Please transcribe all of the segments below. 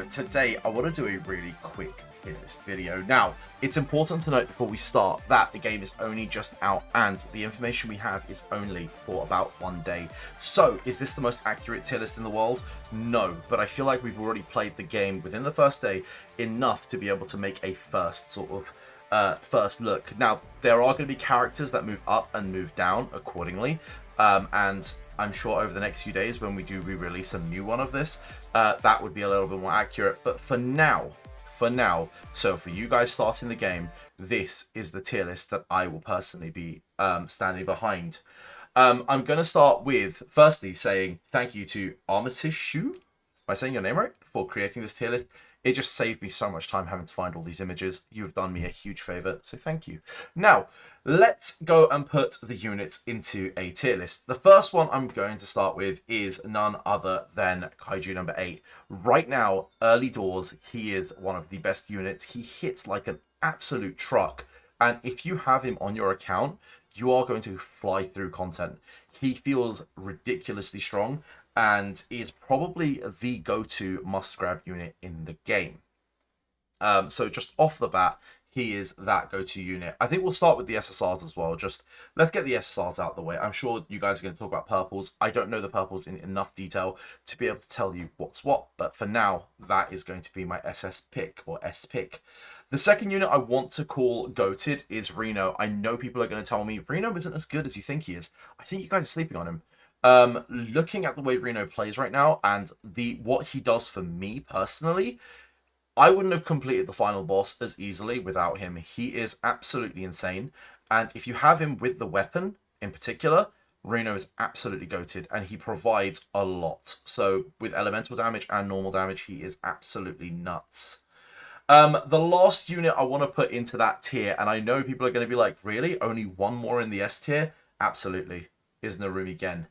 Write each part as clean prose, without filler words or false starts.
Today, I want to do a really quick tier list video. Now, it's important to note before we start that the game is only just out and the information we have is only for about 1 day. So, is this the most accurate tier list in the world? No, but I feel like we've already played the game within the first day enough to be able to make a first look. Now, there are going to be characters that move up and move down accordingly, and I'm sure over the next few days when we do re-release a new one of this, that would be a little bit more accurate. But for now, so for you guys starting the game, this is the tier list that I will personally be standing behind. I'm going to start with, firstly, saying thank you to Armitage, am I saying your name right, for creating this tier list. It just saved me so much time having to find all these images. You've done me a huge favor, so thank you. Now, let's go and put the units into a tier list. The first one I'm going to start with is none other than Kaiju number 8. Right now, early doors, he is one of the best units. He hits like an absolute truck. And if you have him on your account, you are going to fly through content. He feels ridiculously strong and is probably the go-to must-grab unit in the game. So just off the bat, he is that go-to unit. I think we'll start with the SSRs as well. Just let's get the SSRs out of the way. I'm sure you guys are going to talk about purples. I don't know the purples in enough detail to be able to tell you what's what, but for now, that is going to be my SS pick or S pick. The second unit I want to call goated is Reno. I know people are going to tell me Reno isn't as good as you think he is. I think you guys are sleeping on him. Looking at the way Reno plays right now and what he does for me personally, I wouldn't have completed the final boss as easily without him. He is absolutely insane. And if you have him with the weapon in particular, Reno is absolutely goated and he provides a lot. So with elemental damage and normal damage, he is absolutely nuts. The last unit I want to put into that tier, and I know people are going to be like, really? Only one more in the S tier? Absolutely. Is Narumi again.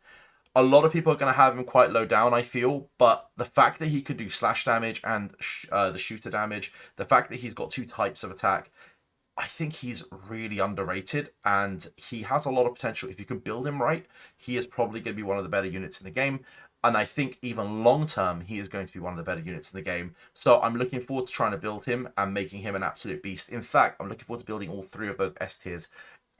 A lot of people are going to have him quite low down, I feel, but the fact that he could do slash damage and the shooter damage, the fact that he's got 2 types of attack, I think he's really underrated, and he has a lot of potential. If you can build him right, he is probably going to be one of the better units in the game, and I think even long-term, he is going to be one of the better units in the game. So I'm looking forward to trying to build him and making him an absolute beast. In fact, I'm looking forward to building all 3 of those S tiers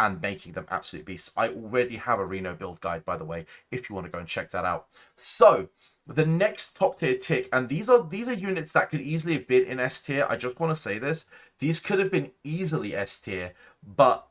and making them absolute beasts. I already have a Reno build guide, by the way, if you want to go and check that out. So, the next top tier tick, and these are units that could easily have been in S tier. I just want to say this. These could have been easily S tier, but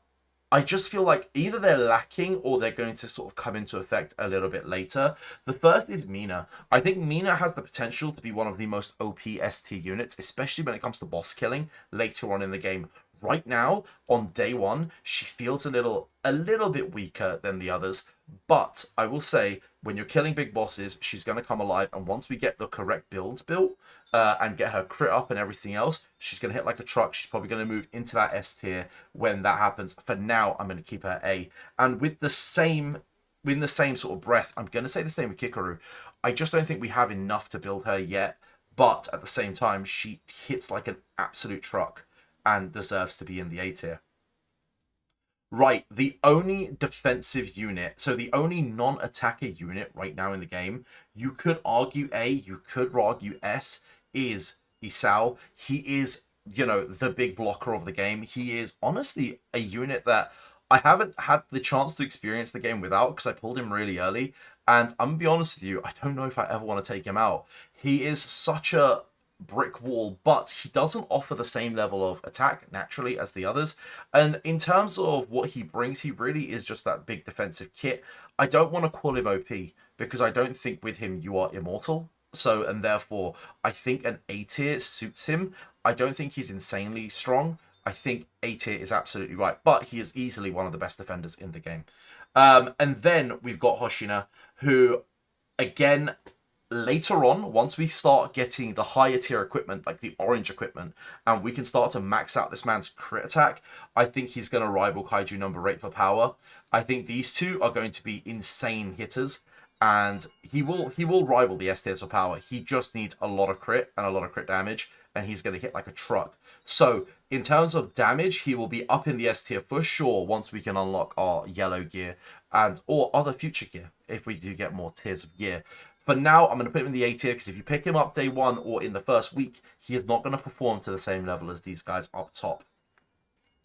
I just feel like either they're lacking or they're going to sort of come into effect a little bit later. The first is Mina. I think Mina has the potential to be one of the most OP S tier units, especially when it comes to boss killing later on in the game. Right now, on day 1, she feels a little bit weaker than the others. But I will say, when you're killing big bosses, she's going to come alive. And once we get the correct builds built and get her crit up and everything else, she's going to hit like a truck. She's probably going to move into that S tier when that happens. For now, I'm going to keep her A. And with the same sort of breath, I'm going to say the same with Kikaru. I just don't think we have enough to build her yet. But at the same time, she hits like an absolute truck and deserves to be in the A tier. Right, the only defensive unit, so the only non-attacker unit right now in the game, you could argue A, you could argue S, is Isao. He is, you know, the big blocker of the game. He is honestly a unit that I haven't had the chance to experience the game without because I pulled him really early. And I'm going to be honest with you, I don't know if I ever want to take him out. He is such a brick wall, but he doesn't offer the same level of attack naturally as the others, and in terms of what he brings, he really is just that big defensive kit. I don't want to call him OP because I don't think with him you are immortal, so and therefore I think an A tier suits him. I don't think he's insanely strong. I think A tier is absolutely right, but he is easily one of the best defenders in the game. And then we've got Hoshina, who again, later on, once we start getting the higher tier equipment, like the orange equipment, and we can start to max out this man's crit attack, I think he's going to rival Kaiju number 8 for power. I think these two are going to be insane hitters, and he will rival the S tiers for power. He just needs a lot of crit and a lot of crit damage, and he's going to hit like a truck. So in terms of damage, he will be up in the S tier for sure once we can unlock our yellow gear and or other future gear if we do get more tiers of gear. For now, I'm going to put him in the A tier because if you pick him up day one or in the first week, he is not going to perform to the same level as these guys up top.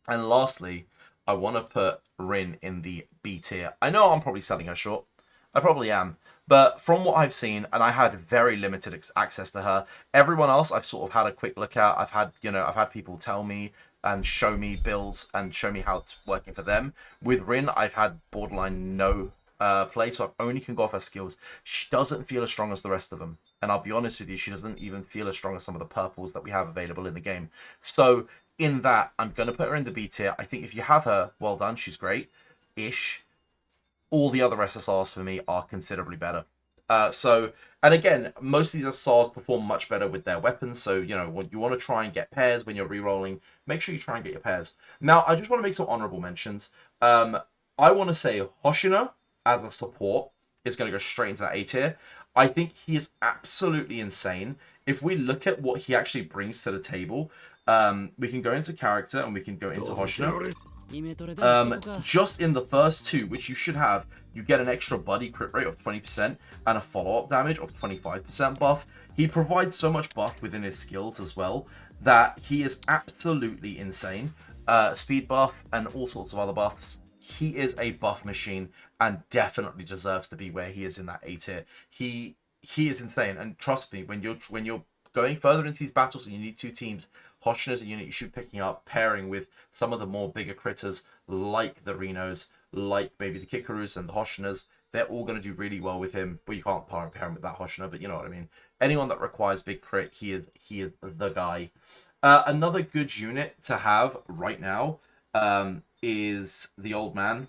And lastly, I want to put Rin in the B tier. I know I'm probably selling her short. I probably am. But from what I've seen, and I had very limited access to her, everyone else I've sort of had a quick look at. I've had people tell me and show me builds and show me how it's working for them. With Rin, I've had borderline no play, so I only can go off her skills. She doesn't feel as strong as the rest of them. And I'll be honest with you, she doesn't even feel as strong as some of the purples that we have available in the game. So in that, I'm going to put her in the B tier. I think if you have her, well done, she's great-ish. All the other SSRs for me are considerably better. And again, most of these SSRs perform much better with their weapons. So, you know, when you want to try and get pairs when you're re-rolling, make sure you try and get your pairs. Now, I just want to make some honorable mentions. I want to say Hoshina as a support is going to go straight into that A tier. I think he is absolutely insane. If we look at what he actually brings to the table, we can go into character and we can go into Hoshina. Just in the first two, which you should have, you get an extra buddy crit rate of 20% and a follow-up damage of 25% buff. He provides so much buff within his skills as well that he is absolutely insane. Speed buff and all sorts of other buffs. He is a buff machine and definitely deserves to be where he is in that A tier. He is insane, and trust me, when you're going further into these battles and you need two teams, Hoshina is a unit you should be picking up, pairing with some of the more bigger critters like the Renos, like maybe the Kikarus and the Hoshinas. They're all going to do really well with him. Well, you can't pair him with that Hoshina, but you know what I mean. Anyone that requires big crit, he is the guy. Another good unit to have right now is the old man.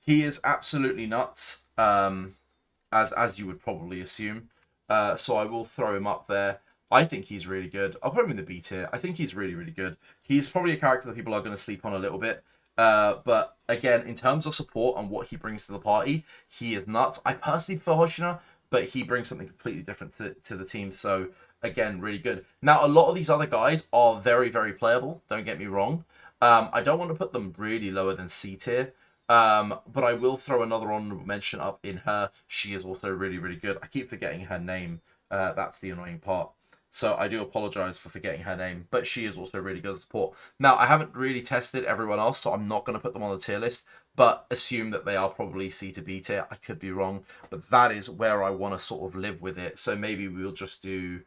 He is absolutely nuts, as you would probably assume. So I will throw him up there. I think he's really good. I'll put him in the B tier. I think he's really, really good. He's probably a character that people are going to sleep on a little bit. But again, in terms of support and what he brings to the party, he is nuts. I personally prefer Hoshina, but he brings something completely different to the team. So again, really good. Now, a lot of these other guys are very, very playable. Don't get me wrong. I don't want to put them really lower than C tier. But I will throw another honorable mention up in her. She is also really, really good. I keep forgetting her name. That's the annoying part. So I do apologize for forgetting her name, but she is also really good at support. Now, I haven't really tested everyone else, so I'm not going to put them on the tier list, but assume that they are probably C to B tier. I could be wrong, but that is where I want to sort of live with it. So maybe we'll just do,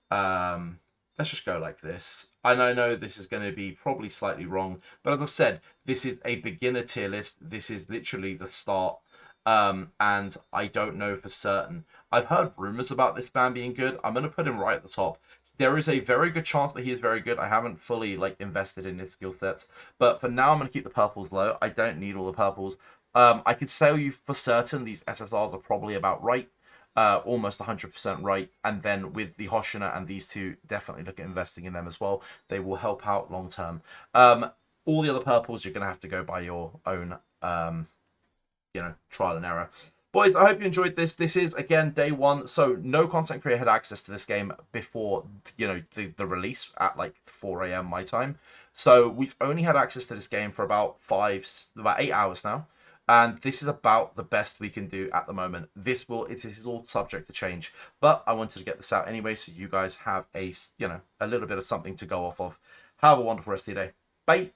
let's just go like this. And I know this is going to be probably slightly wrong, but as I said, this is a beginner tier list. This is literally the start, and I don't know for certain. I've heard rumors about this man being good. I'm going to put him right at the top. There is a very good chance that he is very good. I haven't fully invested in his skill sets, but for now I'm going to keep the purples low. I don't need all the purples. I could tell you for certain these SSRs are probably about right, almost 100% right. And then with the Hoshina and these two, definitely look at investing in them as well. They will help out long term. All the other purples you're going to have to go by your own, trial and error. Boys, I hope you enjoyed this. This is, again, day one, so no content creator had access to this game before, the release at 4 a.m. my time. So we've only had access to this game for about 8 hours now, and this is about the best we can do at the moment. This is all subject to change, but I wanted to get this out anyway, so you guys have a little bit of something to go off of. Have a wonderful rest of your day. Bye.